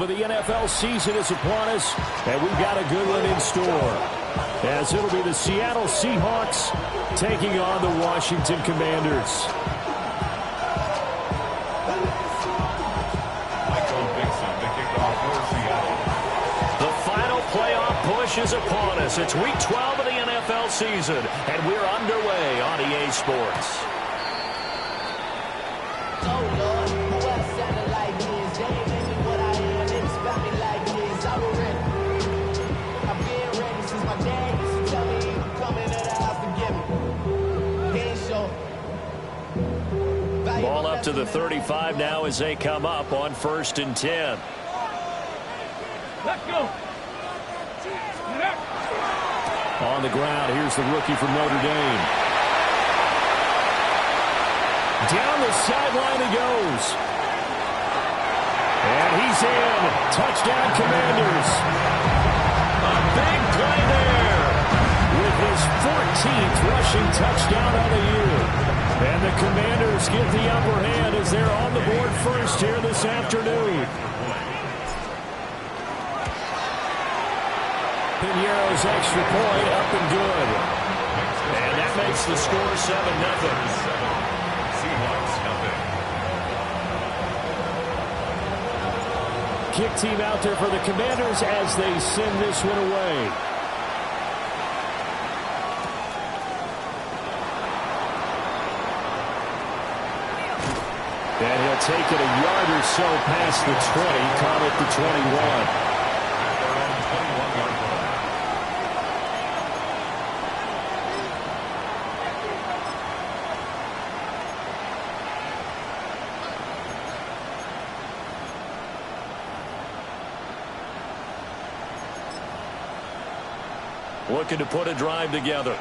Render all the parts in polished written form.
12 of the NFL season is upon us, and we've got a good one in store, as it'll be the Seattle Seahawks taking on the Washington Commanders. The final playoff push is upon us. It's Week 12 of the NFL season, and we're underway on EA Sports. Ball up to the 35 now as they come up on 1st and 10. Let's go. On the ground, here's the rookie from Notre Dame. Down the sideline he goes. And he's in. Touchdown, Commanders. A big play there with his 14th rushing touchdown of the year. And the Commanders get the upper hand as they're on the board first here this afternoon. Piñeiro's extra point up and good. And that makes the score 7-0. Kick team out there for the Commanders as they send this one away. And he'll take it a yard or so past the 20, caught at the 21. Looking to put a drive together.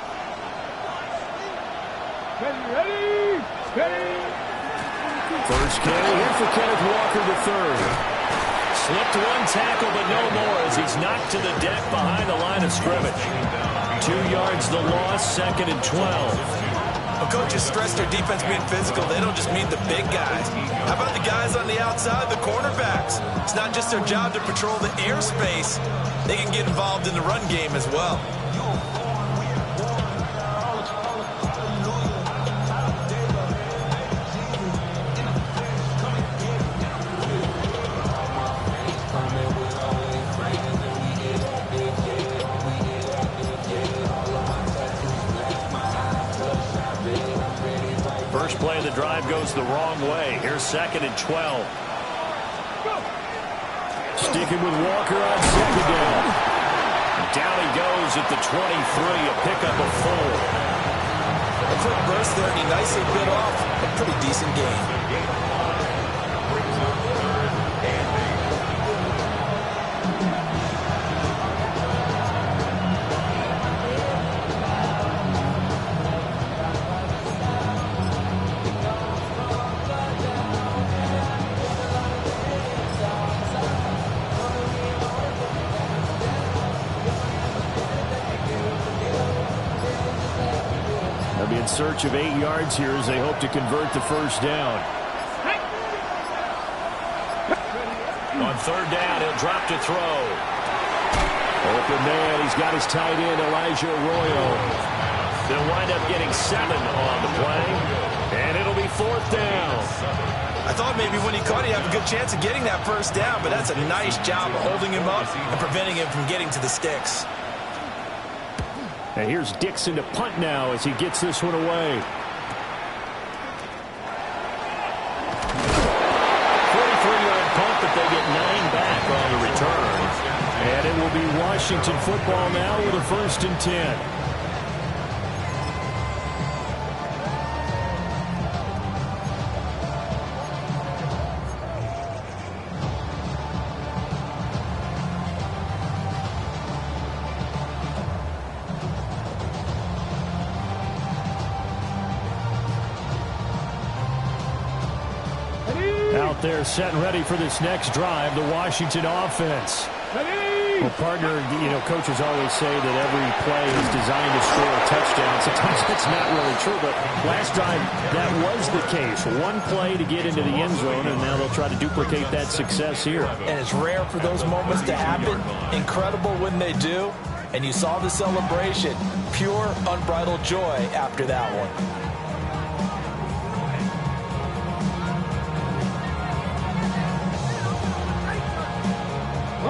Ready. First carry here for Kenneth Walker III. Slipped one tackle, but no more as he's knocked to the deck behind the line of scrimmage. 2 yards the loss, 2nd and 12. Well, coaches stress their defense being physical. They don't just mean the big guys. How about the guys on the outside, the cornerbacks? It's not just their job to patrol the airspace. They can get involved in the run game as well. First play of the drive goes the wrong way. Here's 2nd and 12. Sticking with Walker on 2nd down. Down he goes at the 23, a pickup of 4. A quick burst there, and he nicely bit off a pretty decent gain. In search of 8 yards here as they hope to convert the first down. On 3rd down, he'll drop to throw. Open man, he's got his tight end, Elijah Arroyo. They'll wind up getting 7 on the play, and it'll be 4th down. I thought maybe when he caught, he'd have a good chance of getting that first down, but that's a nice job of holding him up and preventing him from getting to the sticks. And here's Dixon to punt now as he gets this one away. 43-yard punt, but they get 9 back on the return. And it will be Washington football now with a 1st and 10. Out there set and ready for this next drive, the Washington offense. Well, partner, coaches always say that every play is designed to score a touchdown. Sometimes that's not really true, but last drive, that was the case. One play to get into the end zone, and now they'll try to duplicate that success here. And it's rare for those moments to happen. Incredible when they do. And you saw the celebration. Pure, unbridled joy after that one.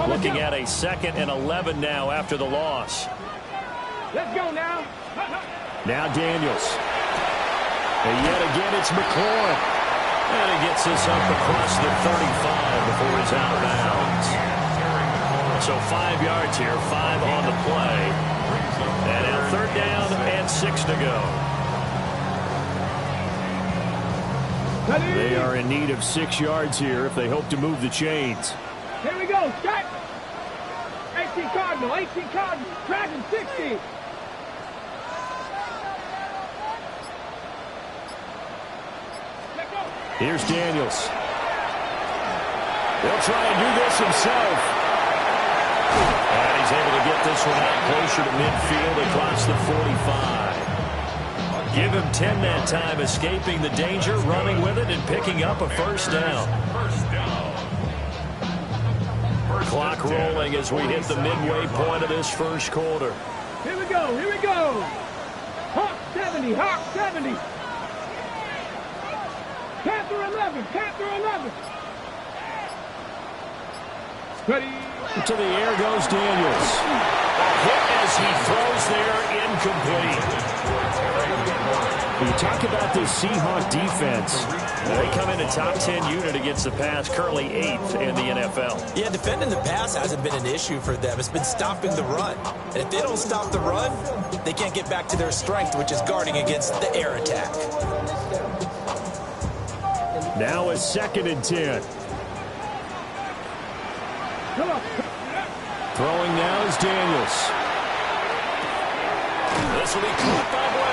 Looking at a 2nd and 11 now after the loss. Let's go now. Now Daniels. And yet again it's McLaurin. And he gets this up across the 35 before he's out of bounds. So 5 yards here, 5 on the play. And now 3rd down and 6 to go. They are in need of 6 yards here if they hope to move the chains. Here we go. Start. 18 Cardinal. 18 Cardinal. Dragon 60. Here's Daniels. He'll try and do this himself. And he's able to get this one out closer to midfield across the 45. Give him 10 that time, escaping the danger, running with it, and picking up a 1st down. Clock rolling as we hit the midway point of this 1st quarter. Here we go. Here we go. Hawk 70. Hawk 70. Panther 11. Panther 11. Ready. To the air goes Daniels. Hit as he throws there, incomplete. When you talk about this Seahawks defense, they come in a top 10 unit against the pass, currently 8th in the NFL. Yeah, defending the pass hasn't been an issue for them. It's been stopping the run. And if they don't stop the run, they can't get back to their strength, which is guarding against the air attack. Now a 2nd and 10. Throwing now is Daniels. This will be caught by Brown.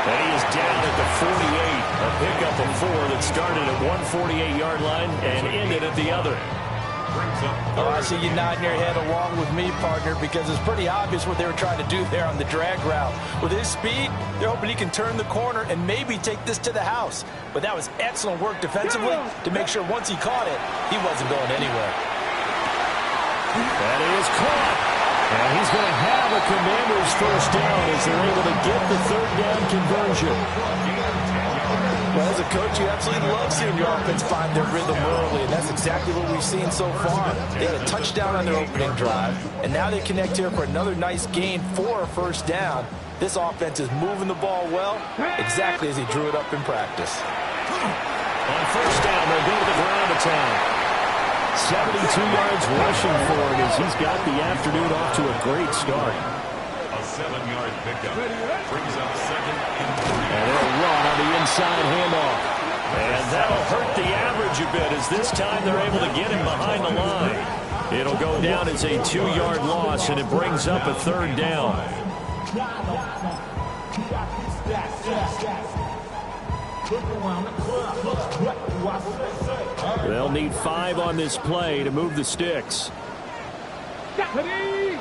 And he is down at the 48. A pickup of 4 that started at 148-yard line and ended at the other. Oh, I see you nodding your head along with me, partner, because it's pretty obvious what they were trying to do there on the drag route. With his speed, they're hoping he can turn the corner and maybe take this to the house. But that was excellent work defensively to make sure once he caught it, he wasn't going anywhere. That is caught. And he's going to have a Commanders 1st down as they're able to get the 3rd down conversion. Well, as a coach, you absolutely love seeing your offense find their rhythm early, and that's exactly what we've seen so far. They had a touchdown on their opening drive, and now they connect here for another nice gain for a 1st down. This offense is moving the ball well, exactly as he drew it up in practice. On 1st down, they'll go to the ground attack. 72 yards rushing for him as he's got the afternoon off to a great start. A 7-yard pickup brings up 2nd and 3. And they'll run on the inside handoff. And that'll hurt the average a bit as this time they're able to get him behind the line. It'll go down as a 2-yard loss, and it brings up a 3rd down. They'll need 5 on this play to move the sticks. Ready.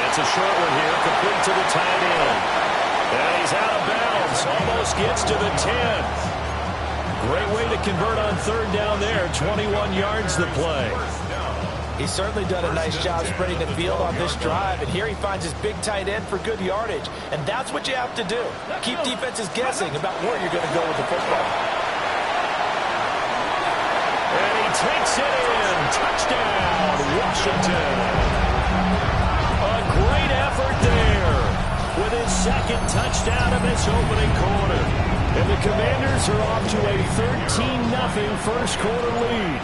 It's a short one here, complete to the tight end. And he's out of bounds, almost gets to the 10. Great way to convert on 3rd down there, 21 yards to play. He's certainly done a nice job spreading the field on this drive, and here he finds his big tight end for good yardage. And that's what you have to do. Keep defenses guessing about where you're going to go with the football. And he takes it in. Touchdown, Washington. A great effort there with his 2nd touchdown of this opening quarter. And the Commanders are off to a 13-0 first quarter lead.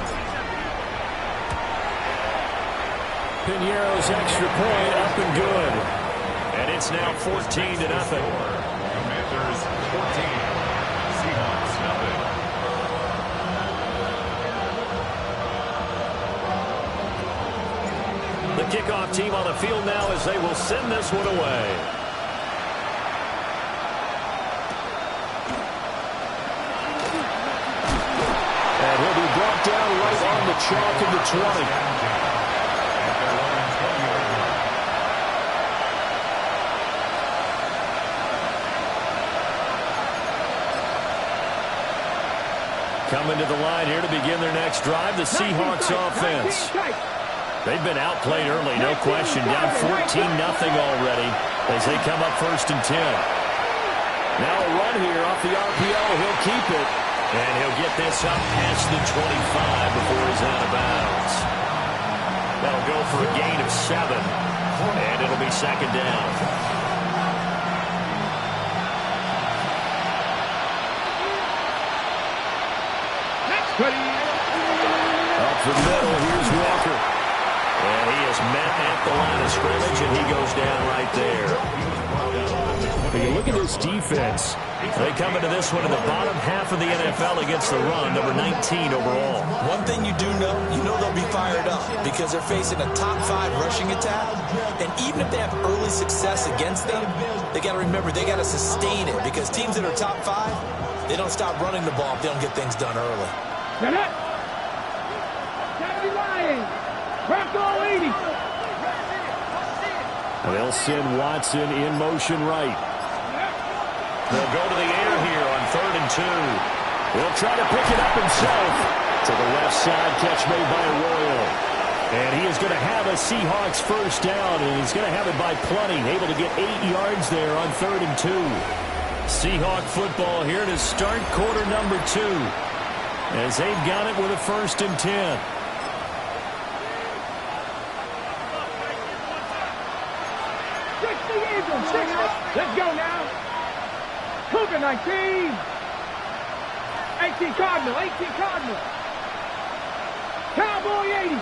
Piñeiro's extra point up and good. And it's now 14-0. Commanders 14. Seahawks 0. The kickoff team on the field now as they will send this one away. And he'll be chalk of the 20. Coming to the line here to begin their next drive, the Seahawks offense. They've been outplayed early, no question. Down 14-0 already as they come up 1st and 10. Now a run here off the RPO. He'll keep it. And he'll get this up past the 25 before he's out of bounds. That'll go for a gain of 7. And it'll be 2nd down. Up the middle, here's Walker. And he is met at the line of scrimmage, and he goes down right there. When you look at this defense, they come into this one in the bottom half of the NFL against the run, number 19 overall. One thing you do know, they'll be fired up because they're facing a top 5 rushing attack. And even if they have early success against them, they got to remember they got to sustain it because teams that are top 5, they don't stop running the ball if they don't get things done early. Get it! Lions! Bronco 80! They'll send Watson in motion right. They'll go to the air here on 3rd and 2. He'll try to pick it up himself. To the left side, catch made by Arroyo. And he is going to have a Seahawks first down, and he's going to have it by plenty. Able to get 8 yards there on 3rd and 2. Seahawk football here to start quarter number 2. As they've got it with a 1st and 10. Let's go now. Cougar 19. 18 Cardinal. 18 Cardinal. Cowboy 80.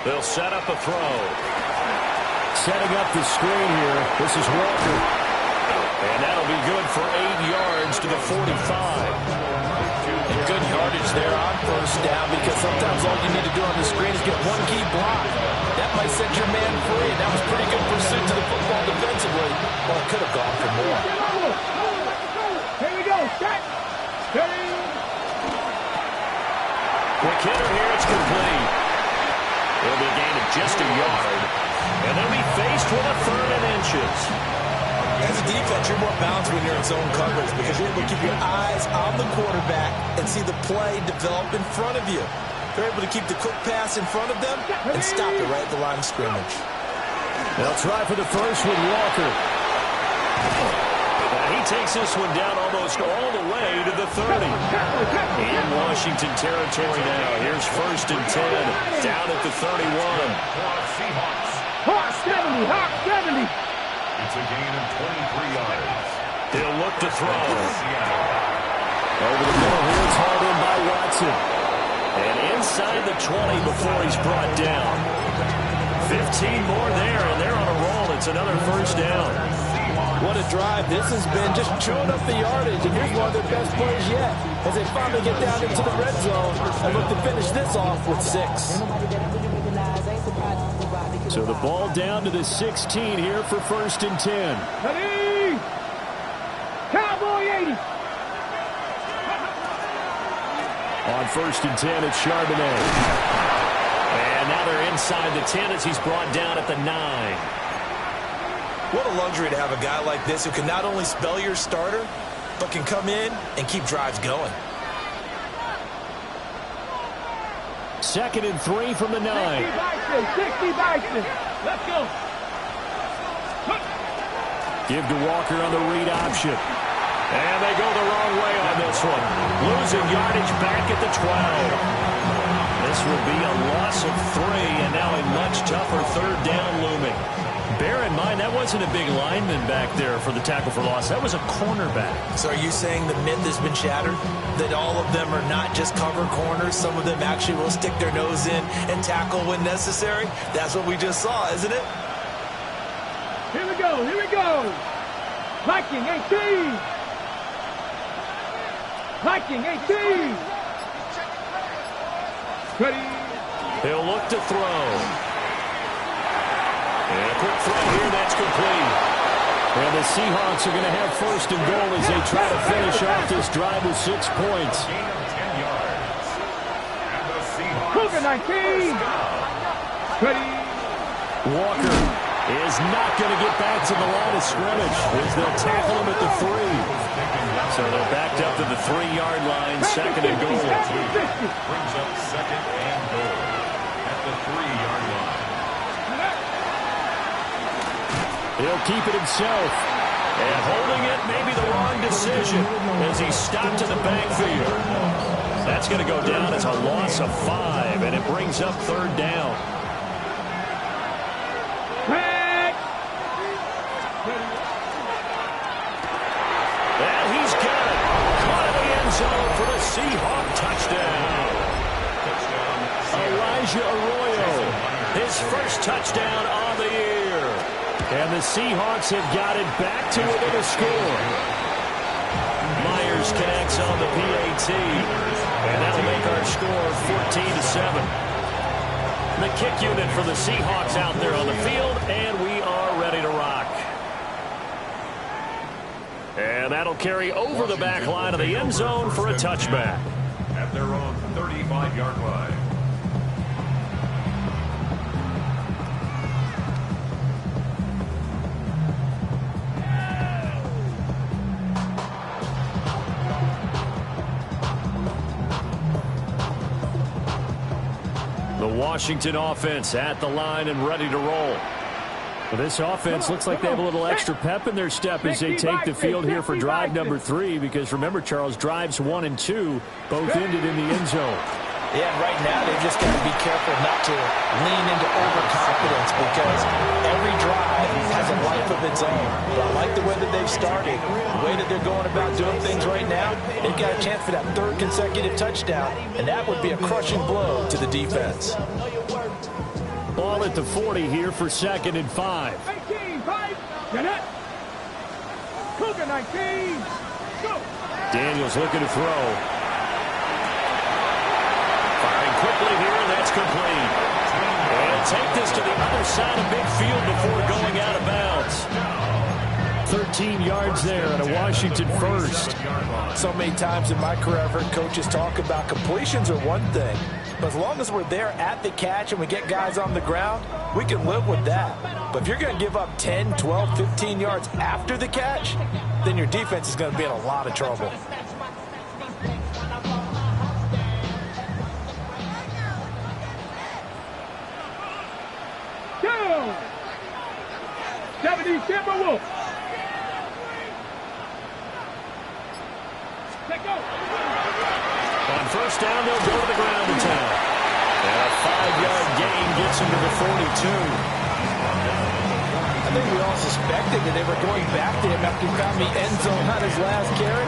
They'll set up a throw. Setting up the screen here. This is Walker. And that'll be good for 8 yards to the 45. And good yardage there on 1st down because sometimes all you need to do on the screen is get one key block. That might set your man free. And that was pretty good pursuit to the football defensively. Well, it could have gone for more. Here we go. Set. Quick hitter here. It's complete. It'll be a gain of just a yard. And they'll be faced with a 3rd and inches. As a defense, you're more balanced when you're in zone coverage because you're able to keep your eyes on the quarterback and see the play develop in front of you. They're able to keep the quick pass in front of them and stop it right at the line of scrimmage. They'll try for the first with Walker. He takes this one down almost all the way to the 30. In Washington territory now. Here's 1st and 10. Down at the 31. Hawk 70. Hawk 70. It's a gain of 23 yards. He'll look to throw. Over the middle here, it's hauled in by Watson. And inside the 20 before he's brought down. 15 more there, and they're on a roll. It's another 1st down. What a drive. This has been just chewing up the yardage, and here's one of their best plays yet as they finally get down into the red zone and look to finish this off with 6. So the ball down to the 16 here for 1st and 10. Ready? Cowboy 80. On 1st and 10, it's Charbonnet. And now they're inside the 10 as he's brought down at the 9. What a luxury to have a guy like this who can not only spell your starter, but can come in and keep drives going. 2nd and 3 from the 9. 60 Bison. Let's go. Give to Walker on the read option. And they go the wrong way on this one. Losing yardage back at the 12. This will be a loss of 3, and now a much tougher 3rd down looming. Bear in mind, that wasn't a big lineman back there for the tackle for loss. That was a cornerback. So are you saying the myth has been shattered? That all of them are not just cover corners? Some of them actually will stick their nose in and tackle when necessary? That's what we just saw, isn't it? Here we go. Here we go. Viking 18. Viking 18. Ready. He'll look to throw. And a quick throw here, that's complete. And the Seahawks are going to have 1st and goal as they try to finish off this drive with 6 points. Cougar 19. Ready. Walker is not going to get back to the line of scrimmage as they'll tackle him at the 3. So they're backed up to the 3-yard line, second and goal. Brings up second and goal at the 3-yard line. He'll keep it himself. And holding it may be the wrong decision as he stopped in the backfield. That's going to go down as a loss of 5, and it brings up third down. And he's got it. Caught in the end zone for the Seahawk touchdown. Elijah Arroyo, his first touchdown on the year. And the Seahawks have got it back to within a score. Myers connects on the PAT. And that'll make our score 14-7. The kick unit for the Seahawks out there on the field, and we are ready to rock. And that'll carry over the back line of the end zone for a touchback. At their own 35-yard line. The Washington offense at the line and ready to roll. Well, this offense looks like they have a little extra pep in their step as they take the field here for drive number 3, because remember, Charles, drives 1 and 2 both ended in the end zone. Yeah, and right now they've just got to be careful not to lean into overconfidence, because every drive has a life of its own. But I like the way that they've started, the way that they're going about doing things right now. They've got a chance for that 3rd consecutive touchdown, and that would be a crushing blow to the defense. Ball at the 40 here for 2nd and 5. 18, 5. Get it. Cougar 19. Go. Daniels looking to throw. Firing quickly here, and that's complete. And take this to the other side of midfield before going out of bounds. 13 yards there and a Washington first. So many times in my career I've heard coaches talk about completions are one thing, but as long as we're there at the catch and we get guys on the ground, we can live with that. But if you're going to give up 10, 12, 15 yards after the catch, then your defense is going to be in a lot of trouble. Go. 70 Timberwolves. On first down, they'll go to the ground attack. And a 5-yard gain gets him to the 42. I think we all suspected that they were going back to him after he found the end zone on his last carry,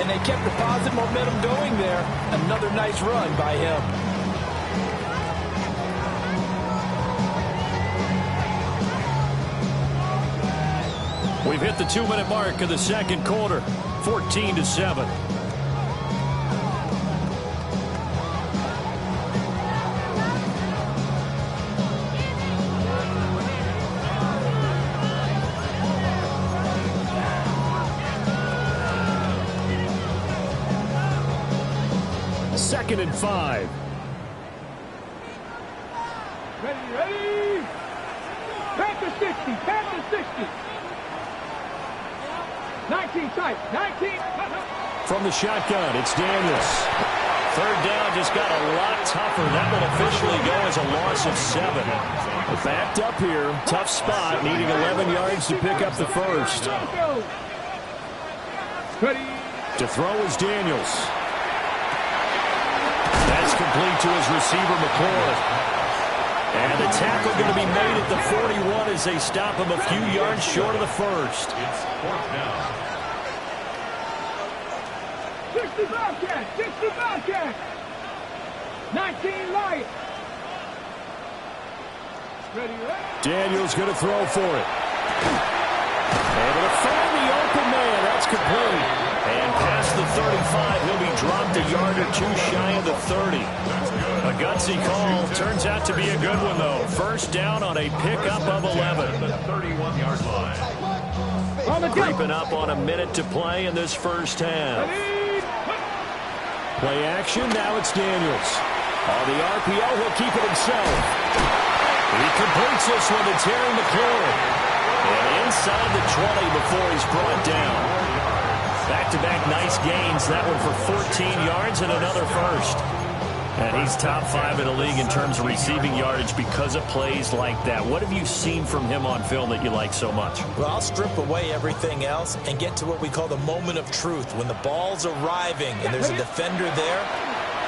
and they kept the positive momentum going there. Another nice run by him. We've hit the 2-minute mark of the second quarter, 14-7. Second and 5. Ready. Panther 60. Panther 60. 19 tight. 19. From the shotgun, it's Daniels. Third down just got a lot tougher. That will officially go as a loss of 7. Backed up here. Tough spot. Needing 11 yards to pick up the first. Ready. To throw is Daniels. That's complete to his receiver, McCord. And the tackle going to be made at the 41 as they stop him a few yards short of the first. It's 4th down. 60 Bobcat. 60 Bobcat. 19 Lions. Ready. Daniels going to throw for it. Able to find the open man. That's complete. And past the 35, he'll be dropped a yard or two shy of the 30. A gutsy call. Turns out to be a good one, though. First down on a pickup of 11. The 31-yard line. Creeping up on a minute to play in this first half. Play action. Now it's Daniels. On the RPO, he'll keep it himself. He completes this one to Terry McLaurin. And inside the 20 before he's brought down. Back-to-back nice gains. That one for 14 yards and another first. And he's top 5 in the league in terms of receiving yardage because of plays like that. What have you seen from him on film that you like so much? Well, I'll strip away everything else and get to what we call the moment of truth. When the ball's arriving and there's a defender there,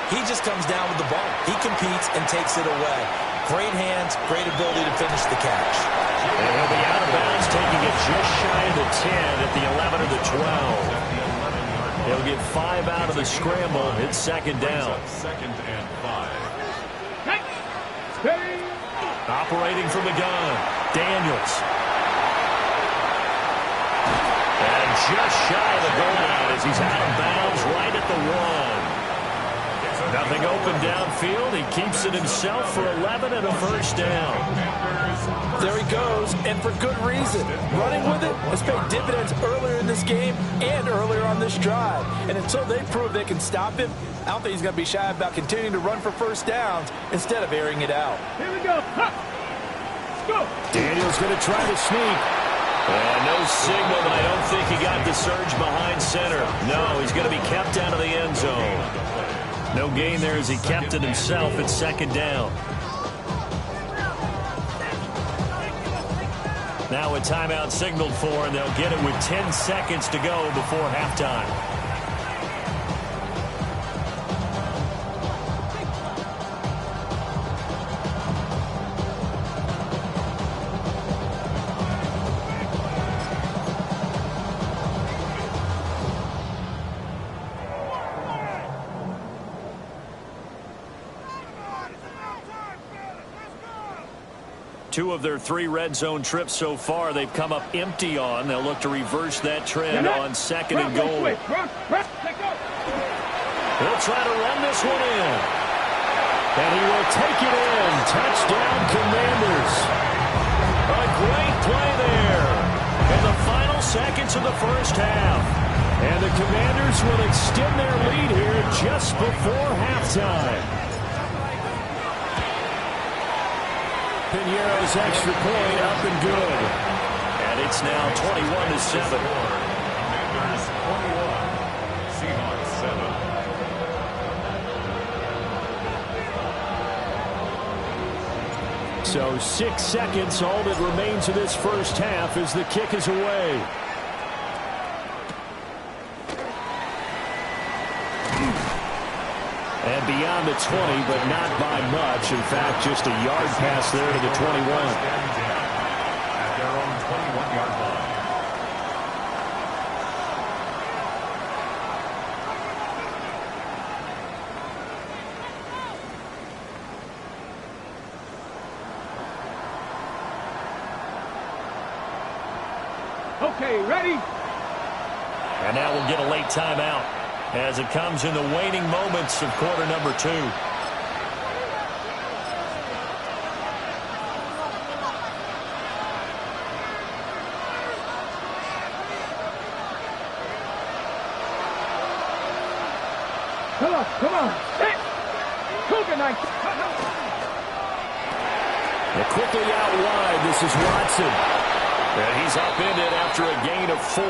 he just comes down with the ball. He competes and takes it away. Great hands, great ability to finish the catch. And he'll be out of bounds, taking it just shy of the 10 at the 11 or the 12. He'll get 5 out of the scramble. It's second down. Second and 5. Operating from the gun, Daniels. And just shy of the goal line as he's out of bounds right at the 1. Nothing open downfield. He keeps it himself for 11 and a first down. There he goes, and for good reason. Running with it has paid dividends earlier in this game and earlier on this drive. And until they prove they can stop him, I don't think he's going to be shy about continuing to run for first downs instead of airing it out. Here we go. Huh. Let's go. Daniels going to try to sneak. And no signal, but I don't think he got the surge behind center. No, he's going to be kept out of the end zone. No gain there as he kept it himself at second down. Now a timeout signaled for, and they'll get it with 10 seconds to go before halftime. Two of their 3 red zone trips so far, they've come up empty on. They'll look to reverse that trend on second and goal. He'll try to run this one in. And he will take it in. Touchdown, Commanders. A great play there. In the final seconds of the first half. And the Commanders will extend their lead here just before halftime. Piñeiro's extra point up and good. And it's now 21-7. Commanders 21, Seahawks 7. So 6 seconds, all that remains of this first half as the kick is away. And beyond the 20, but not by much. In fact, just a yard pass there to the 21. At their own 21-yard line. Okay, ready? And now we'll get a late timeout as it comes in the waning moments of quarter number 2. Come on. Hey! Cougar night. And quickly out wide, this is Watson. And he's upended after a gain of 4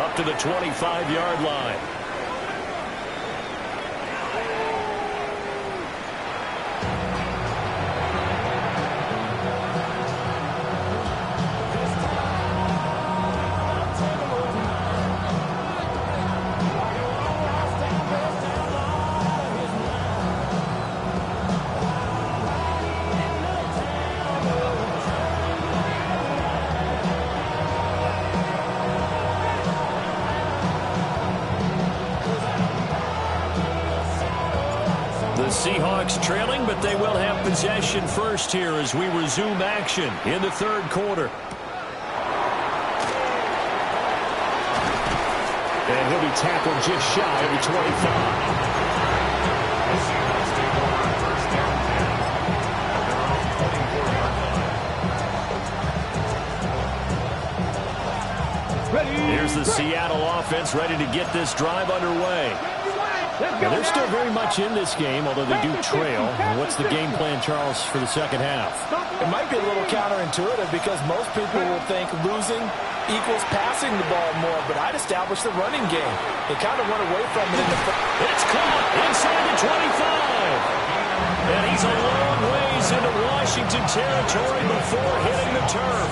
up to the 25-yard line. Seahawks trailing, but they will have possession first here as we resume action in the third quarter. And he'll be tackled just shy of the 25. Here's the Seattle offense ready to get this drive underway. Let's And they're still very much in this game, although they do trail. What's the game plan, Charles, for the second half? It might be a little counterintuitive because most people will think losing equals passing the ball more, but I'd establish the running game. They kind of went away from it in the first. It's caught inside the 25. And he's a long ways into Washington territory before hitting the turf.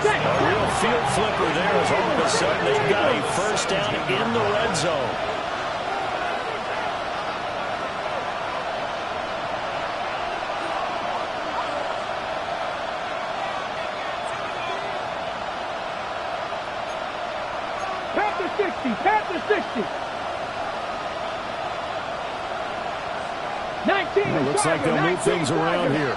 A real field flipper there as all of a sudden they've got a first down in the red zone. Past the 60. 19. It looks like they'll move things around here.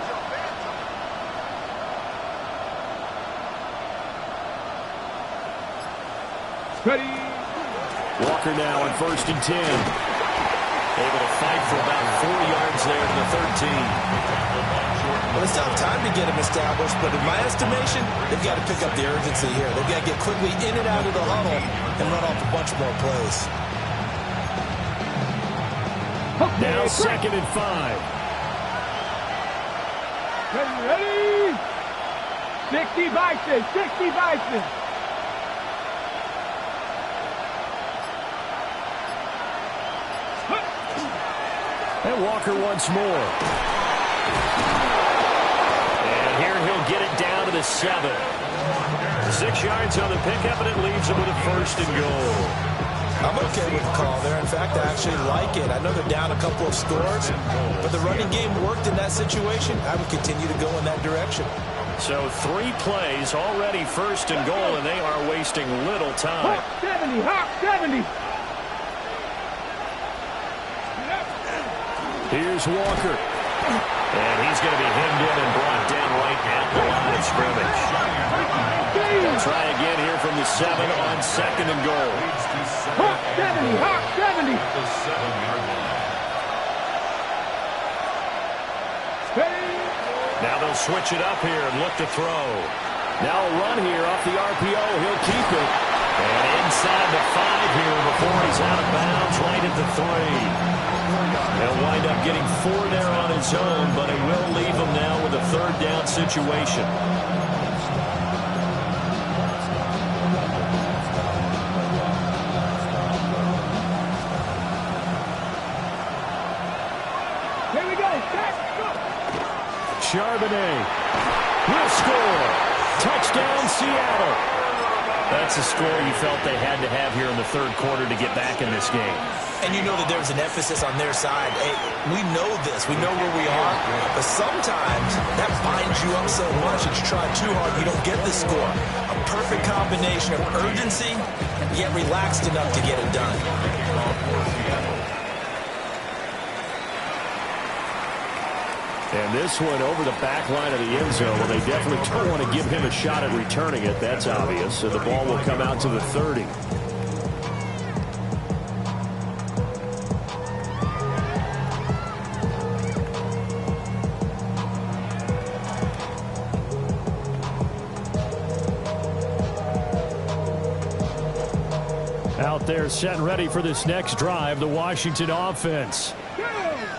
Ready. Walker now on 1st and 10. Able to fight for about 4 yards there to the 13. Well, it's not time to get him established, but in my estimation, they've got to pick up the urgency here. They've got to get quickly in and out of the huddle and run off a bunch more plays. Now 2nd and 5. Ready. 60 Bison. 60 Bison. And Walker once more. And here he'll get it down to the 7. 6 yards on the pickup, and it leaves him with a 1st and goal. I'm okay with the call there. In fact, I actually like it. I know they're down a couple of scores, but the running game worked in that situation. I would continue to go in that direction. So 3 plays already 1st and goal, and they are wasting little time. Hawk 70. Hawk 70. Here's Walker. And he's going to be hemmed in and brought down right at the line of scrimmage. They'll try again here from the 7 on 2nd and goal. Hawk 70. Hawk 70. The 7-yard line. Now they'll switch it up here and look to throw. Now a run here off the RPO. He'll keep it. And inside the 5 here before he's out of bounds right at the 3. He'll wind up getting 4 there on his own, but it will leave him now with a 3rd down situation. Here we go. Charbonnet will score. Touchdown, Seattle. That's a score you felt they had to have here in the 3rd quarter to get back in this game. And you know that there's an emphasis on their side. Hey, we know this. We know where we are. But sometimes that binds you up so much that you try too hard, you don't get the score. A perfect combination of urgency, yet relaxed enough to get it done. And this one over the back line of the end zone. Well, they definitely don't want to give him a shot at returning it. That's obvious. So the ball will come out to the 30. Out there set and ready for this next drive, the Washington offense.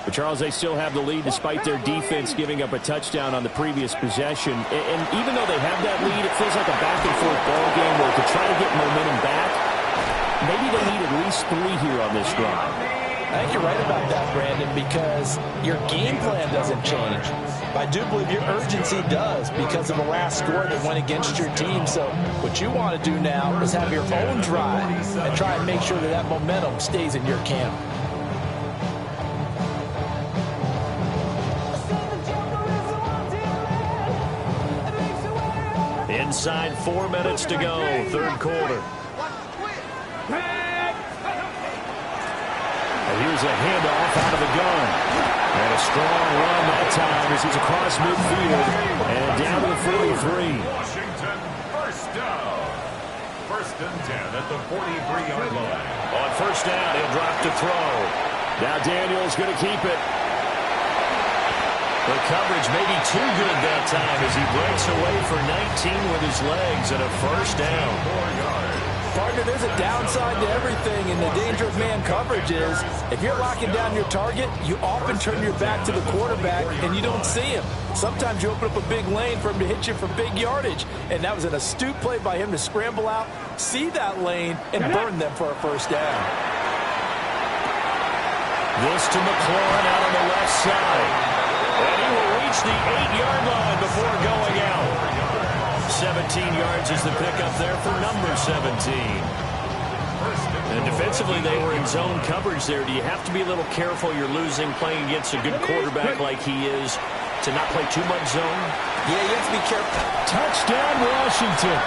But, Charles, they still have the lead despite their defense giving up a touchdown on the previous possession. And even though they have that lead, it feels like a back-and-forth ball game where to try to get momentum back, maybe they need at least 3 here on this drive. I think you're right about that, Brandon, because your game plan doesn't change. I do believe your urgency does because of the last score that went against your team. So what you want to do now is have your own drive and try and make sure that that momentum stays in your camp. Inside 4 minutes to go, 3rd quarter. And here's a handoff out of the gun. And a strong run that time as he's across midfield and down to the 43. Washington, first down. 1st and 10 at the 43-yard line. On 1st down, he'll drop to throw. Now Daniel's going to keep it. The coverage may be too good that time as he breaks away for 19 with his legs and a 1st down. 4 yards. Partner, there's a downside to everything, and the danger of man coverage is if you're locking down your target, you often turn your back to the quarterback and you don't see him. Sometimes you open up a big lane for him to hit you for big yardage, and that was an astute play by him to scramble out, see that lane, and burn them for a first down. This to McLaurin out on the left side. And he will reach the 8-yard line before going out. 17 yards is the pickup there for number 17. And defensively, they were in zone coverage there. Do you have to be a little careful? You're losing playing against a good quarterback like he is to not play too much zone? Yeah, you have to be careful. Touchdown, Washington.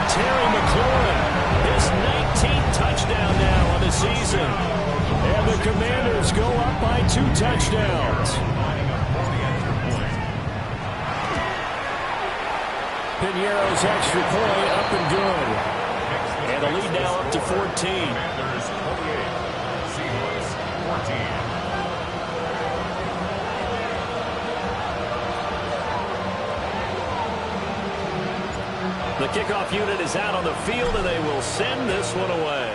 Terry McLaurin, his 19th touchdown now on the season. And the Commanders go up by 2 touchdowns. Piñeiro's extra point up and good. And the lead now up to 14. Commanders 28, Seahawks 14. The kickoff unit is out on the field, and they will send this one away.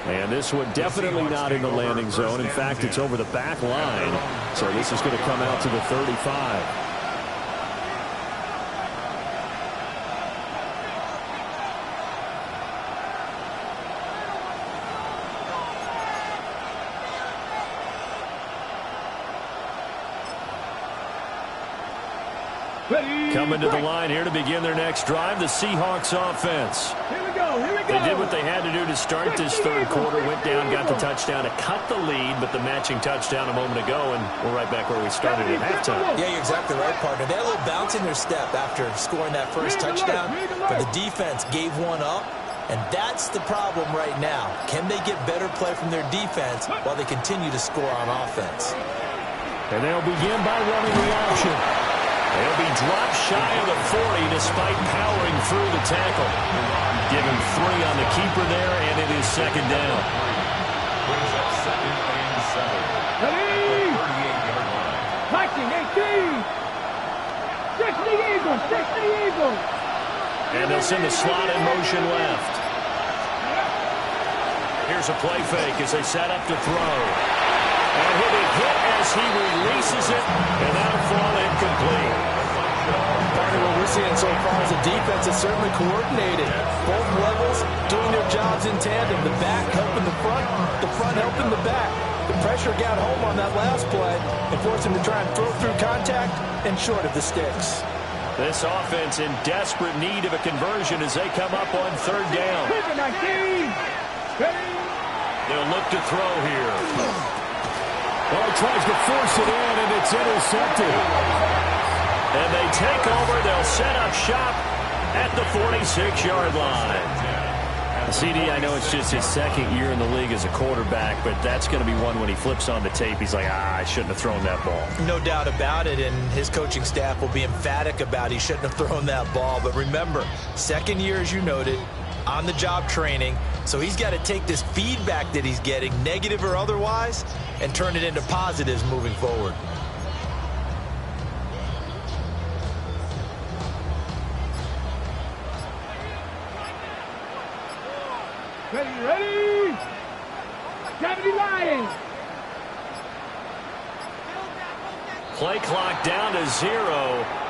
And this one definitely not in the landing zone. In fact, it's over the back line. So this is going to come out to the 35. Coming to the line here to begin their next drive, the Seahawks offense. Here we go. They did what they had to do to start this third quarter. Went down, got the touchdown to cut the lead, but the matching touchdown a moment ago, and we're right back where we started at halftime. Yeah, you're exactly right, partner. They had a little bounce in their step after scoring that first touchdown, but the defense gave one up, and that's the problem right now. Can they get better play from their defense while they continue to score on offense? And they'll begin by running the option. They'll be dropped shy of the 40 despite powering through the tackle. Give him 3 on the keeper there, and it is second down. Brings up 2nd and 7. Ready? 38-yard line. Touching 18. 60 Eagles. 60 Eagles. And they'll send the slot in motion left. Here's a play fake as they set up to throw. And he'll be hit as he releases it, and that'll fall incomplete. Partner, what we're seeing so far is the defense is certainly coordinated. Both levels doing their jobs in tandem. The back helping the front helping the back. The pressure got home on that last play and forced him to try and throw through contact and short of the sticks. This offense in desperate need of a conversion as they come up on third down. 19. Ready? They'll look to throw here. Well, he tries to force it in, and it's intercepted. And they take over. They'll set up shop at the 46-yard line. CD, I know it's just his second year in the league as a quarterback, but that's going to be one when he flips on the tape. He's like, I shouldn't have thrown that ball. No doubt about it, and his coaching staff will be emphatic about he shouldn't have thrown that ball. But remember, second year, as you noted, on-the-job training, so he's got to take this feedback that he's getting, negative or otherwise, and turn it into positives moving forward. Ready? 70 Lions. Play clock down to 0,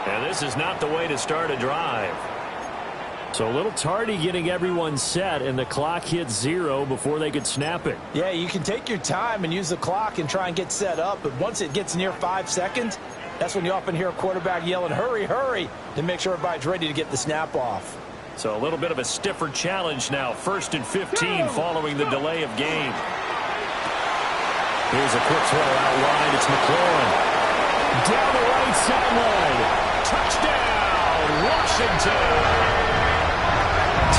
and this is not the way to start a drive. So a little tardy getting everyone set, and the clock hits 0 before they could snap it. Yeah, you can take your time and use the clock and try and get set up, but once it gets near 5 seconds, that's when you often hear a quarterback yelling, hurry, hurry, to make sure everybody's ready to get the snap off. So a little bit of a stiffer challenge now. 1st and 15 following the delay of game. Here's a quick throw out wide. It's McLaurin. Down the right sideline. Touchdown, Washington.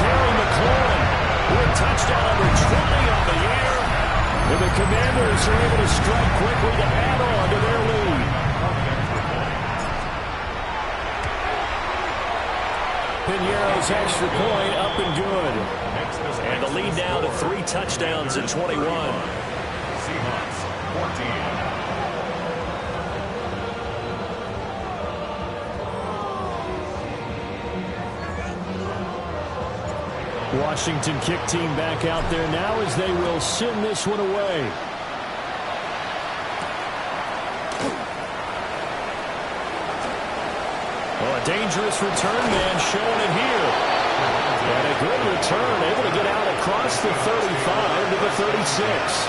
Terry McLaurin with touchdown number 20 on the year. And the Commanders are able to strike quickly to add on to their lead. Piñeiro's extra point up and good. And the lead now to 3 touchdowns at 21. Seahawks 14. Washington kick team back out there now as they will send this one away. Oh, a dangerous return man showing it here. And a good return, able to get out across the 35 to the 36.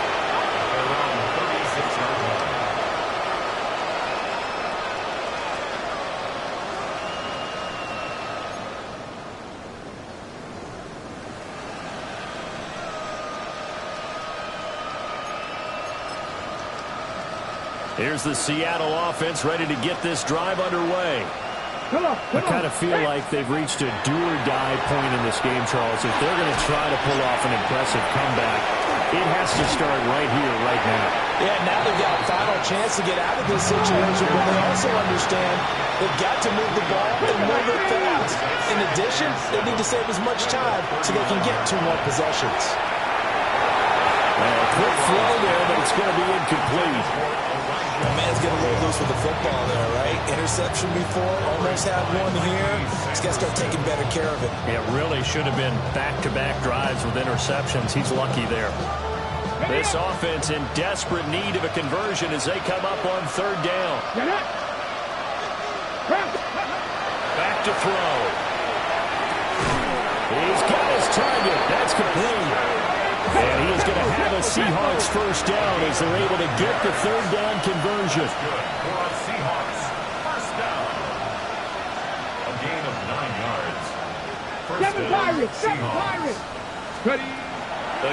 Here's the Seattle offense ready to get this drive underway. I kind of feel like they've reached a do-or-die point in this game, Charles. If they're going to try to pull off an impressive comeback, it has to start right here, right now. Yeah, now they've got a final chance to get out of this situation, but they also understand they've got to move the ball and move it fast. In addition, they need to save as much time so they can get 2 more possessions. Quick throw there, but it's going to be incomplete. The man's getting a little loose with the football there, right? Interception before, almost had one here. He's got to start taking better care of it. It really should have been back-to-back drives with interceptions. He's lucky there. This offense in desperate need of a conversion as they come up on 3rd down. Back to throw. He's got his target. That's complete. And he is going to have a Seahawks first down as they're able to get the 3rd down conversion. Good for a Seahawks first down. A gain of 9 yards. First down, Seahawks. Ready.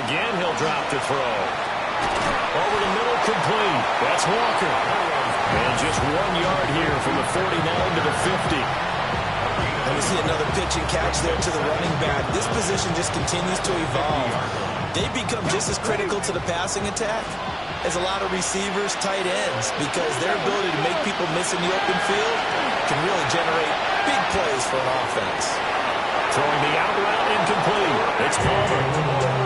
Again, he'll drop to throw. Over the middle, complete. That's Walker. And just 1 yard here from the 49 to the 50. And we see another pitch and catch there to the running back. This position just continues to evolve. They become just as critical to the passing attack as a lot of receivers, tight ends, because their ability to make people miss in the open field can really generate big plays for an offense. Throwing the out route incomplete. It's Palmer.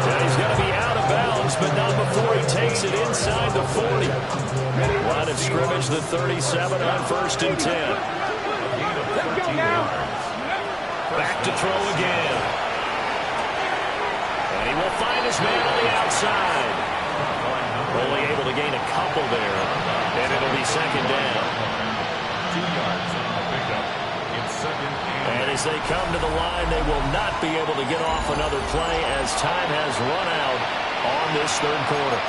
And he's going to be out of bounds, but not before he takes it inside the 40. Line of scrimmage, the 37 on 1st and 10. Back to throw again. And he will find his man on the outside. Only able to gain a couple there. And it'll be 2nd down. 2 yards on the pickup. It's 2nd and as they come to the line, they will not be able to get off another play as time has run out on this 3rd quarter.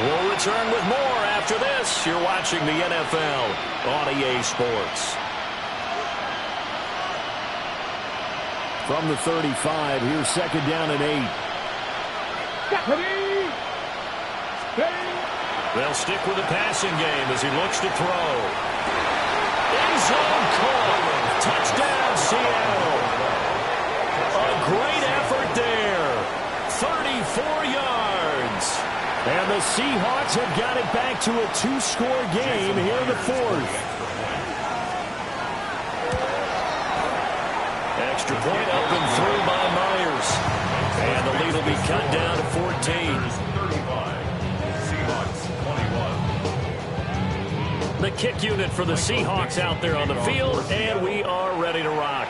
We'll return with more after this. You're watching the NFL on EA Sports. From the 35, here's 2nd down and 8. They'll stick with the passing game as he looks to throw. End zone caught. Touchdown, Seattle. A great effort there. 34 yards. And the Seahawks have got it back to a 2-score game here in the 4th. Extra point up and through by Myers. And the lead will be cut down to 14. 35. Seahawks 21. The kick unit for the Seahawks out there on the field, and we are ready to rock.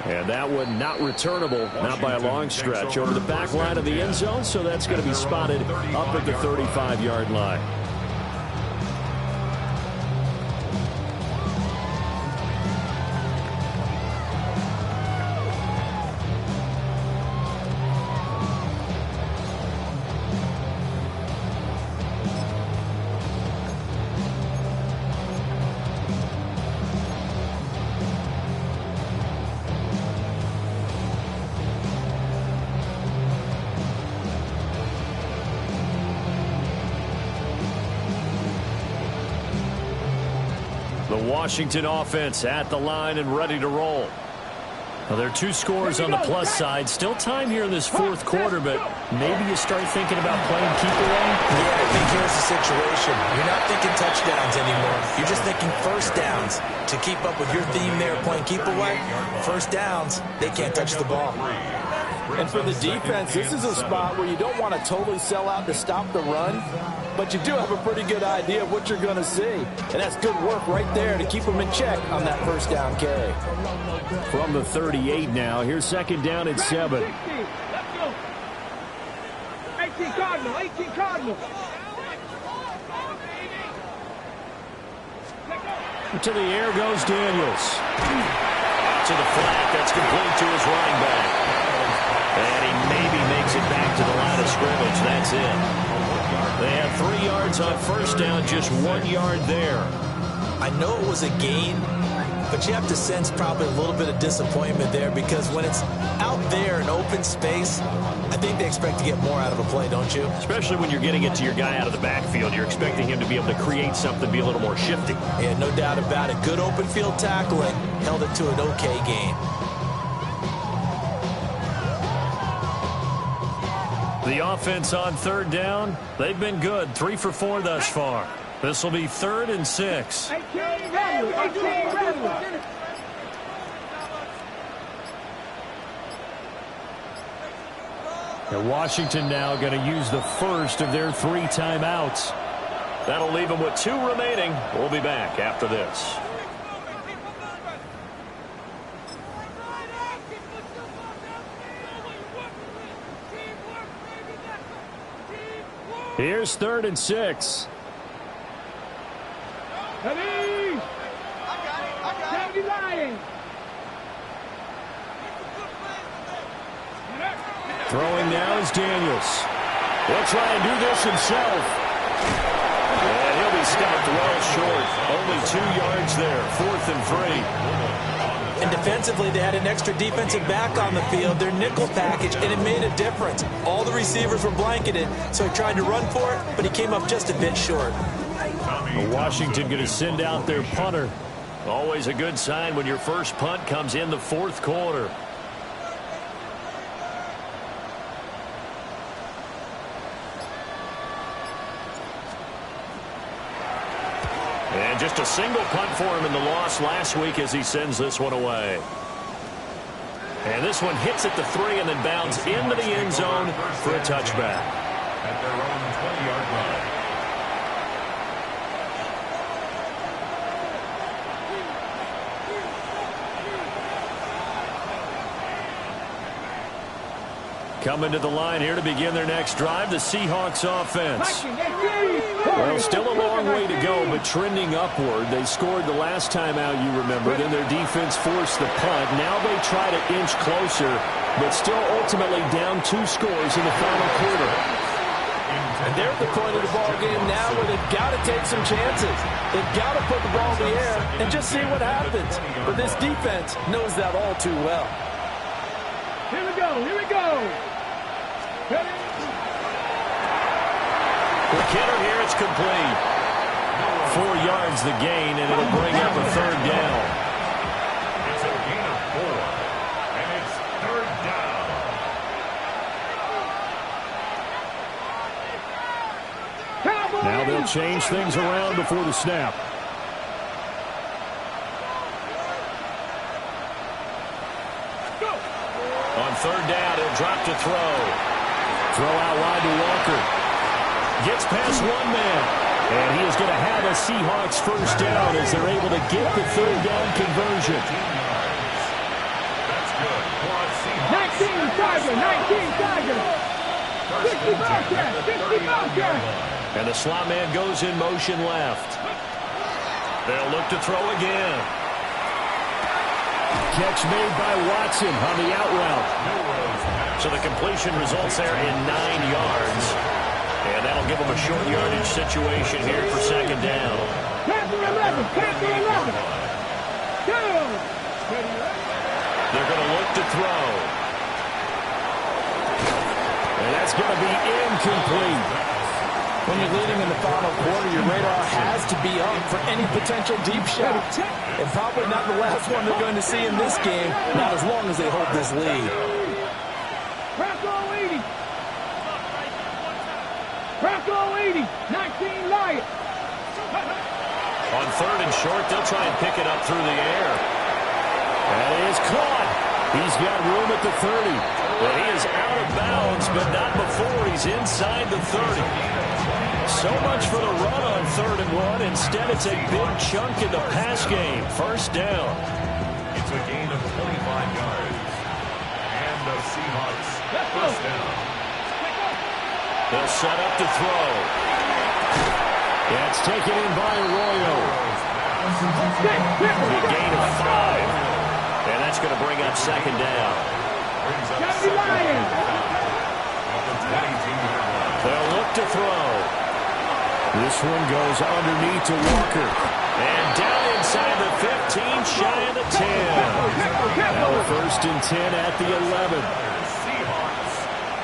And that one not returnable, not by a long stretch, over the back line of the end zone, so that's going to be spotted up at the 35-yard line. The Washington offense at the line and ready to roll. Well, there are 2 scores on the plus side. Still time here in this 4th quarter, but maybe you start thinking about playing keep away. Yeah, I think here's the situation. You're not thinking touchdowns anymore. You're just thinking first downs. To keep up with your theme there, playing keep away, first downs, they can't touch the ball. And for the defense, this is a spot where you don't want to totally sell out to stop the run, but you do have a pretty good idea of what you're going to see. And that's good work right there to keep them in check on that first down carry. From the 38 now, here's second down at 7. Let's go. 18 Cardinal, 18 Cardinal. To the air goes Daniels. To the flat, that's complete to his running back. And he maybe makes it back to the line of scrimmage. That's it. They have 3 yards on first down, just 1 yard there. I know it was a gain, but you have to sense probably a little bit of disappointment there because when it's out there in open space, I think they expect to get more out of a play, don't you? Especially when you're getting it to your guy out of the backfield. You're expecting him to be able to create something, be a little more shifty. Yeah, no doubt about it. Good open field tackling, held it to an okay gain. The offense on third down, they've been good. 3 for 4 thus far. This will be 3rd and 6. 18 Cardinal. And Washington now going to use the first of their 3 timeouts. That'll leave them with 2 remaining. We'll be back after this. Here's 3rd and 6. Ready? I got it. Throwing now is Daniels. He'll try and do this himself. And he'll be stopped well short. Only 2 yards there. 4th and 3. And defensively, they had an extra defensive back on the field, their nickel package, and it made a difference. All the receivers were blanketed, so he tried to run for it, but he came up just a bit short. Washington going to send out their punter. Always a good sign when your first punt comes in the 4th quarter. And just a single punt for him in the loss last week as he sends this one away. And this one hits at the 3 and then bounds into the end zone for a touchback. At their own 20-yard line. Coming to the line here to begin their next drive, the Seahawks offense. Well, still a long way to go, but trending upward. They scored the last time out, you remember. Then their defense forced the punt. Now they try to inch closer, but still ultimately down 2 scores in the final quarter. And they're at the point of the ball game now where they've got to take some chances. They've got to put the ball in the air and just see what happens. But this defense knows that all too well. Here we go. The kicker here, it's complete. 4 yards the gain, and it'll bring up a 3rd down. It's a gain of 4, and it's 3rd down. Now they'll change things around before the snap. On 3rd down, he'll drop to throw. Throw out wide to Walker. Gets past 1 man. And he is going to have a Seahawks first down as they're able to get the 3rd down conversion. That's good. 19 Tiger. 50 Bobcat. And the slot man goes in motion left. They'll look to throw again. Catch made by Watson on the out route. So the completion results there in 9 yards. And that'll give them a short yardage situation here for 2nd down. Tackle 11. They're going to look to throw. And that's going to be incomplete. When you're leading in the final quarter, your radar has to be up for any potential deep shot. And probably not the last one they're going to see in this game, not as long as they hold this lead. Bronco 80. 19 Lions. On 3rd and short, they'll try and pick it up through the air. That is caught. He's got room at the 30. But he is out of bounds, but not before he's inside the 30. So much for the run on 3rd and 1. Instead, it's a big chunk in the pass game. First down. It's a gain of 25 yards. And the Seahawks first down. They'll set up to throw. It's taken in by Arroyo. A gain of 5. And that's going to bring up 2nd down. They'll look to throw. This one goes underneath to Walker. And down inside the 15, shy of the 10. Now 1st and 10 at the 11. Seahawks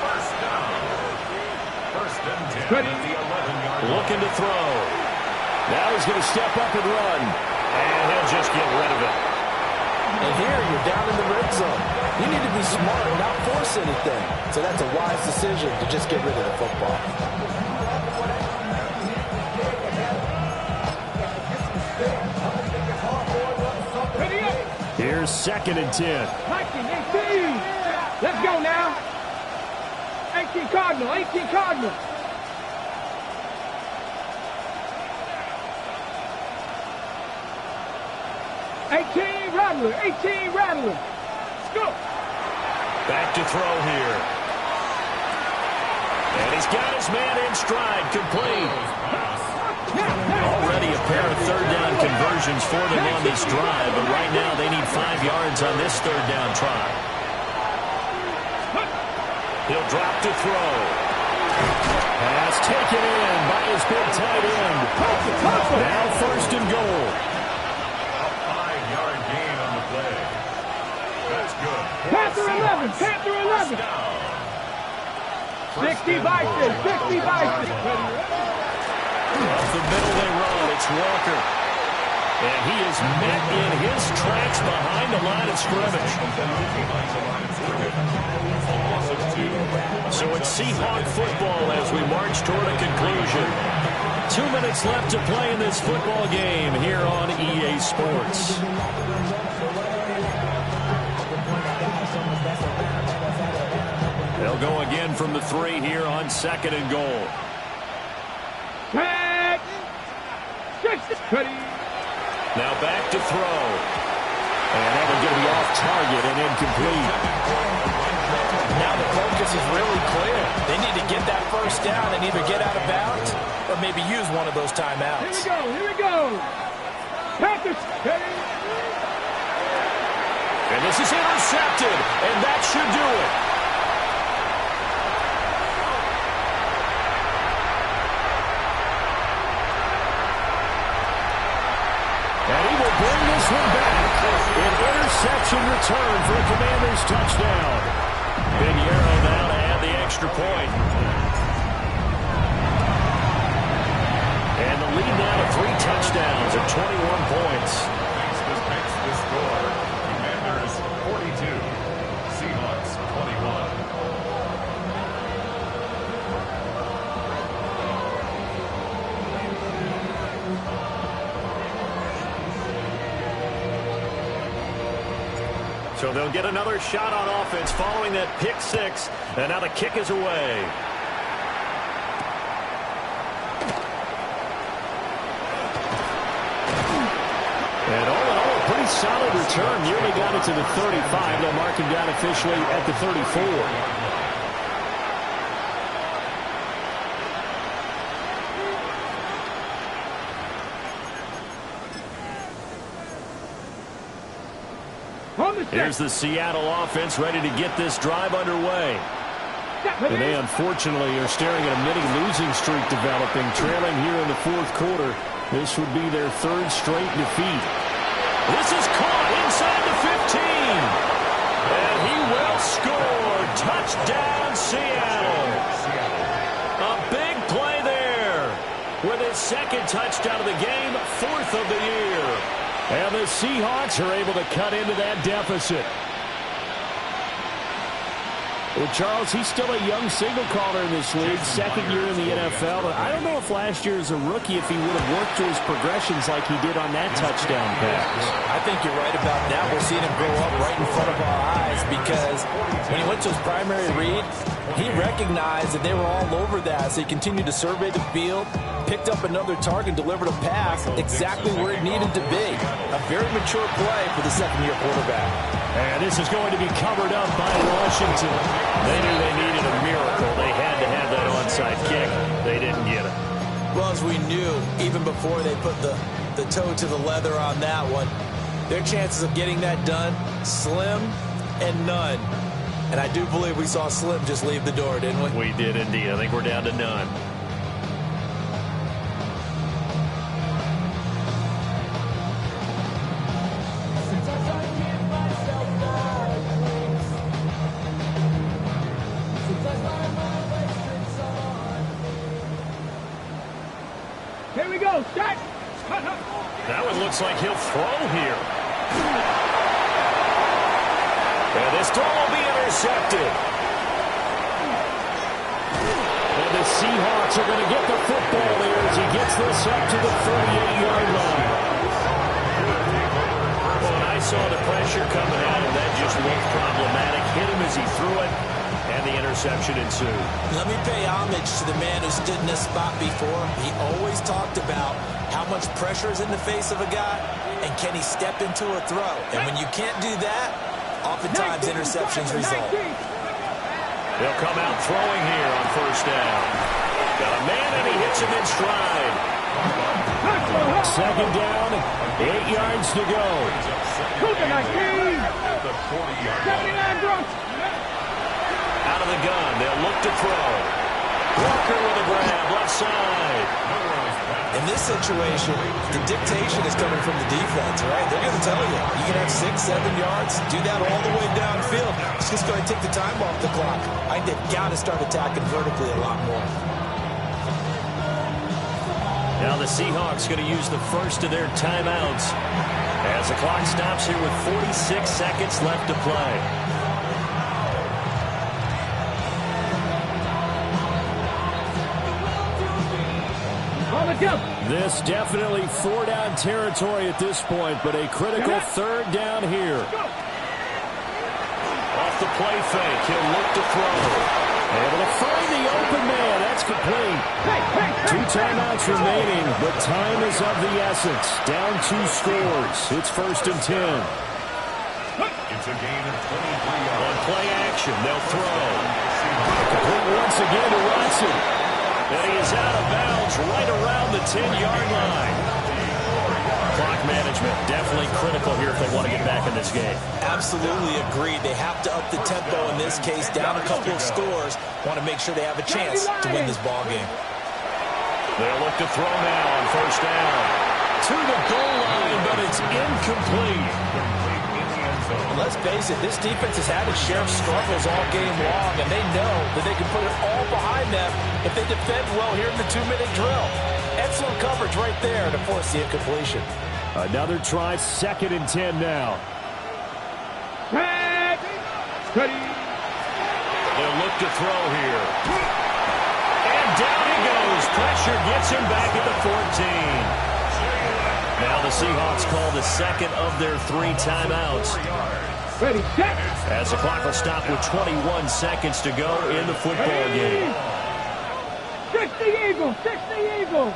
first down. 1st and 10 at the 11-yard line. Looking to throw. Now he's going to step up and run. And he'll just get rid of it. And here you're down in the red zone. You need to be smart and not force anything. So that's a wise decision to just get rid of the football. Here's 2nd and 10. 18. Let's go now. 18 Cardinal. 18 Cardinal. Rattler. 18 Rattler. Let's go. Back to throw here. And he's got his man in stride, complete. Already a pair of 3rd down conversions for them on this drive, but right now they need 5 yards on this 3rd down try. He'll drop to throw. Pass taken in by his big tight end. Now 1st and goal. A 5-yard gain on the play. That's good. Panther 11. Panther 11. 60 Vikings. 60 Vikings. Off the middle they run. It's Walker. And he is met in his tracks behind the line of scrimmage. So it's Seahawk football as we march toward a conclusion. 2 minutes left to play in this football game here on EA Sports. They'll go again from the 3 here on 2nd and goal. Now back to throw. And that was going to be off target and incomplete. Now the focus is really clear. They need to get that 1st down and either get out of bounds or maybe use one of those timeouts. Here we go. Panthers. And this is intercepted, and that should do it. And he will bring this one back. An interception return for a Commanders touchdown. Pinheiro now to add the extra point. And the lead now to 3 touchdowns at 21 points. This makes the score. Commanders 42. Seahawks 21. So they'll get another shot on offense following that pick 6. And now the kick is away. And all in all, a pretty solid return. Nearly got it to the 35. They'll mark him down officially at the 34. Here's the Seattle offense ready to get this drive underway. And they unfortunately are staring at a mini losing streak developing, trailing here in the 4th quarter. This would be their 3rd straight defeat. This is caught inside the 15. And he will score. Touchdown, Seattle. A big play there. With his 2nd touchdown of the game, 4th of the year. And the Seahawks are able to cut into that deficit. Well, Charles, he's still a young signal caller in this league, second year in the NFL. I don't know if last year as a rookie, if he would have worked through his progressions like he did on that touchdown pass. I think you're right about that. We're seeing him grow up right in front of our eyes because when he went to his primary read, he recognized that they were all over that, so he continued to survey the field, picked up another target, delivered a pass exactly where it needed to be. A very mature play for the second-year quarterback. And this is going to be covered up by Washington. They knew they needed a miracle. They had to have that onside kick. They didn't get it. Well, as we knew, even before they put the toe to the leather on that one, their chances of getting that done, slim and none. And I do believe we saw Slim just leave the door, didn't we? We did indeed. I think we're down to none. Here we go. Set. That one looks like he'll throw here. And this throw will be intercepted. And the Seahawks are going to get the football there as he gets this up to the 38-yard line. Well, and I saw the pressure coming at him. That just looked problematic. Hit him as he threw it, and the interception ensued. Let me pay homage to the man who stood in this spot before. He always talked about how much pressure is in the face of a guy, and can he step into a throw. And when you can't do that, oftentimes interceptions result. They'll come out throwing here on first down. Got a man, and he hits him in stride. Second down, 8 yards to go. Out of the gun, they'll look to throw. Walker with a grab, left side. In this situation, the dictation is coming from the defense, right? They're going to tell you, you can have 6, 7 yards, do that all the way downfield. It's just going to take the time off the clock. I think they've got to start attacking vertically a lot more. Now the Seahawks going to use the first of their timeouts as the clock stops here with 46 seconds left to play. This definitely 4-down territory at this point, but a critical third down here. Off the play fake, he'll look to throw. Able to find the open man. That's complete. 2 timeouts remaining, but time is of the essence. Down 2 scores. It's first and 10. It's a gain of 23 yards. On play action, they'll throw. Complete once again to Watson. And he is out of bounds right around the 10-yard line. Clock management definitely critical here if they want to get back in this game. Absolutely agreed. They have to up the tempo in this case, down a couple of scores. Want to make sure they have a chance to win this ball game. They'll look to throw now on first down. To the goal line, but it's incomplete. Let's face it, this defense has had its share of struggles all game long, and they know that they can put it all behind them if they defend well here in the 2-minute drill. Excellent coverage right there to force the incompletion. Another try, second and 10 now. Ready. They'll look to throw here. And down he goes. Pressure gets him back at the 14. Now the Seahawks call the second of their 3 timeouts. Ready, set. As the clock will stop with 21 seconds to go in the football game. 60 Eagles, 60 Eagles.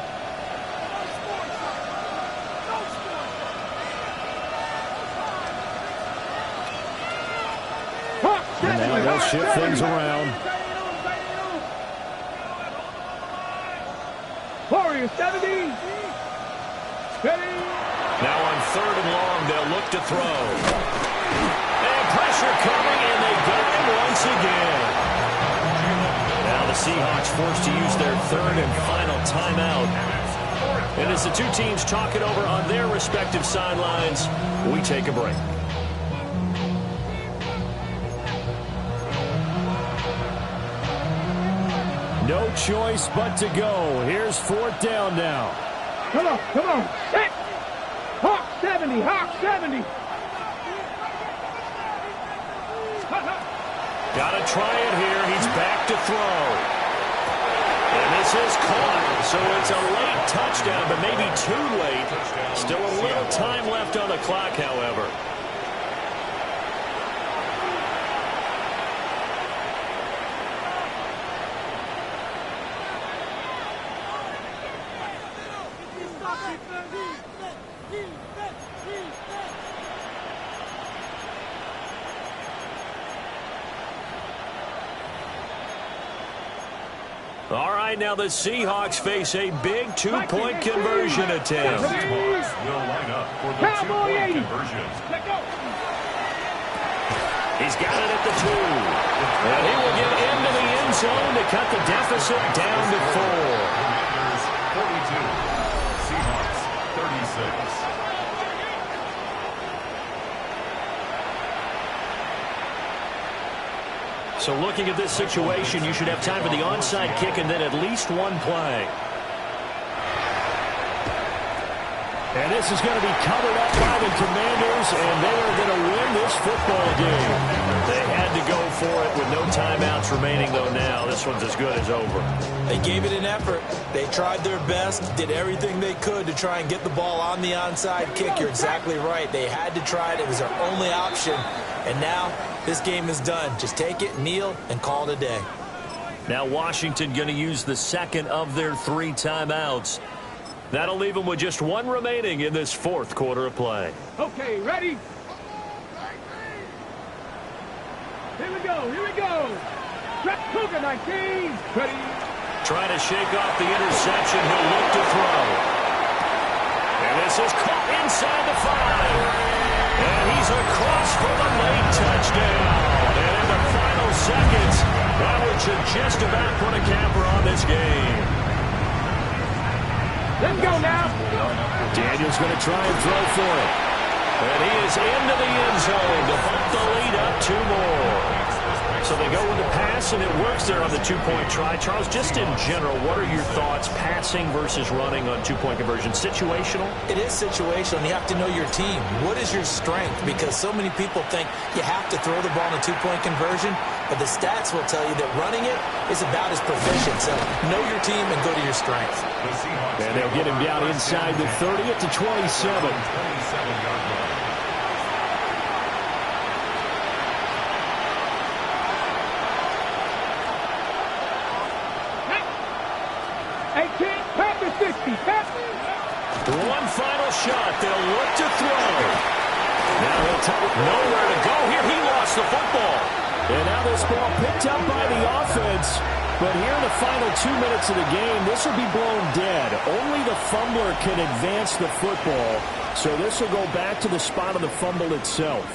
And now they'll shift things around. Warriors, 70. Ready. Now on third and long, they'll look to throw. And pressure coming, and they got him once again. Now the Seahawks forced to use their third and final timeout. And as the two teams talk it over on their respective sidelines, we take a break. No choice but to go. Here's fourth down now. Come on. Set. Hawk 70, Hawk 70. Got to try it here. He's back to throw. And this is caught. So it's a late touchdown, but maybe too late. Still a little time left on the clock, however. All right, now the Seahawks face a big two-point conversion attempt. Seahawks will line up for the two-point conversion. He's got it at the 2. And he will get into the end zone to cut the deficit down to 4. Commanders 42, Seahawks 36. So looking at this situation, you should have time for the onside kick and then at least one play. And this is going to be covered up by the Commanders, and they are going to win this football game. They had to go for it with no timeouts remaining, though now. This one's as good as over. They gave it an effort. They tried their best, did everything they could to try and get the ball on the onside kick. You're exactly right. They had to try it. It was their only option. And now this game is done. Just take it, kneel, and call it a day. Now Washington going to use the second of their 3 timeouts. That'll leave them with just one remaining in this fourth quarter of play. Okay, ready? Here we go, here we go. Cougar 19. Ready? Trying to shake off the interception. He'll look to throw. And this is caught inside the 5. And he's across for the late touchdown. And in the final seconds, that one should just about put a capper on this game. Let's go now. Daniel's going to try and throw for it. And he is into the end zone to bump the lead up 2 more. So they go with the pass, and it works there on the 2-point try. Charles, just in general, what are your thoughts passing versus running on 2-point conversion? Situational? It is situational, and you have to know your team. What is your strength? Because so many people think you have to throw the ball in a 2-point conversion, but the stats will tell you that running it is about as proficient. So know your team and go to your strength. And they'll get him down inside the 30 at the 27. 27-yard line. 18, pass the 60, pass. One final shot. They'll look to throw. Now he'll take nowhere to go here. He lost the football. And now this ball picked up by the offense. But here in the final 2 minutes of the game, this will be blown dead. Only the fumbler can advance the football. So this will go back to the spot of the fumble itself.